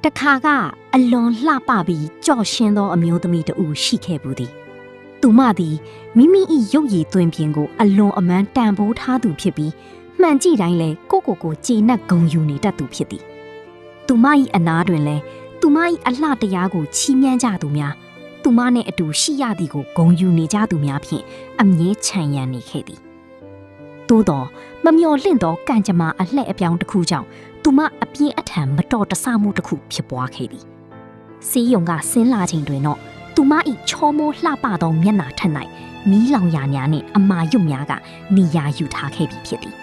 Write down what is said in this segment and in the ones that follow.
တခါကအလွန်လှပပြီးကြော့ရှင်းသောအမျိုးသမီးတူရှိခဲ့ဘူးသည်သူမသည်မိမိ၏ရုပ်ရည်သွင်းပြင်ကိုအလွန်အမန်းတန်ဖိုးထားသူဖြစ်ပြီးမှန်ကြည့်တိုင်းလဲကိုကျေနပ်ဂုဏ်ယူနေတတ်သူဖြစ်သည်သူမ၏အနားတွင်လဲသူမ၏အလှတရားကိုချီးမြှမ်းကြသူများသူမနှင့်အတူရှိရသည်ကိုဂုဏ်ယူနေကြသူများဖြင့်အမြဲခြံရံနေခဲ့သည်သို့သောမမျှော်လင့်သောကံကြမ္မာအလှည့်အပြောင်းတစ်ခုကြောင့်သူမအပြင်းအထန်မတော်တဆမှုတစ်ခုဖြစ်ပွားခဲ့သည်စီးရုံကဆင်းလာချိန်တွင်တော့သူမ၏ချောမောလှပသောမျက်နှာထက်၌မီးလောင်ရာများနှင့်အမာရွတ်များကနေရာယူထားခဲ့ပြီဖြစ်သည်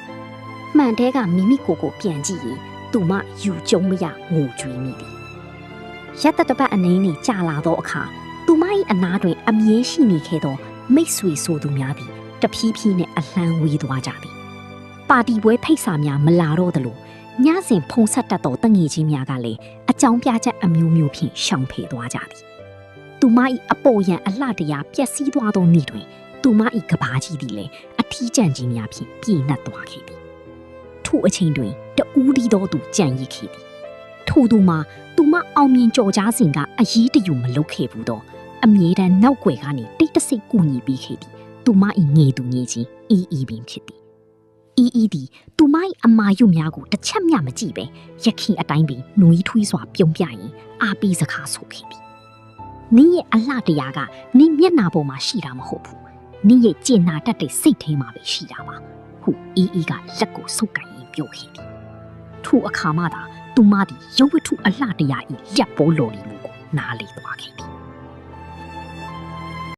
မှန်တဲကမိမိကိုပြန်ကြည့်ရင်သူမယူကျုံမရငိုကြွေးမိသည်ရက်တပတ်အနေနဲ့ကြာလာသောအခါသူမ၏အနားတွင်အမြဲရှိနေခဲ့သောမိတ်ဆွေဆိုသူများသည်တဖြည်းဖြည်းနဲ့အလှမ်းဝေးသွားကြသည်ပါတီပွဲဖိတ်စာများမလာတော့သလိုညစဉ်ဖုံဆက်တတ်သောတငယ်ချင်းများကလည်းအကြောင်းပြချက်အမျိုးမျိုးဖြင့်ရှောင်ဖယ်သွားကြသည်သူမ၏အပေါ်ယံအလှတရားပျက်စီးသွားသောနေ့တွင်သူမ၏ကဘာကြီးသည်လည်းအထီးကျန်ကြီးများဖြင့်ပြည့်နှက်သွားခဲ့သည်ထိုအချိန်တွင်တဦးတည်းသောသူကြံရစ်ခဲ့သည်ထို့သူမှာသူမအောင်မြင်ကြော်ကြားစဉ်ကအရေးတယူမလုပ်ခဲ့ဘူးတော့အမြဲတမ်းနောက်ွယ်ကနေတိတ်တဆိတ်ကူညီပေးခဲ့သည်သူမ၏ငယ်သူငယ်ချင်းအီပင်ဖြစ်သည်အီသည်သူမ၏အမာရွတ်များကိုတစ်ချက်မျှမကြည့်ပဲရခင်အတိုင်းပင်နှွေးထွေးစွာပြုံးပြရင်အားပေးစကားဆိုခဲ့သည်နင်းရဲ့အလှတရားကနင်းမျက်နှာပေါ်မှာရှိတာမဟုတ်ဘူးနင်းရဲ့ကျင်နာတတ်တဲ့စိတ်ထဲမှာပဲရှိတာပါဟုအီကလက်ကိုဆုပ်ကိုင်ရင်ပြောခဲ့သည်ထိုအခါမှသာသူမသည်ရုပ်ဝတ္ထုအလှတရား၏လက်ပေါ်လော်လီမှုကိုနားလေသွားခဲ့သည်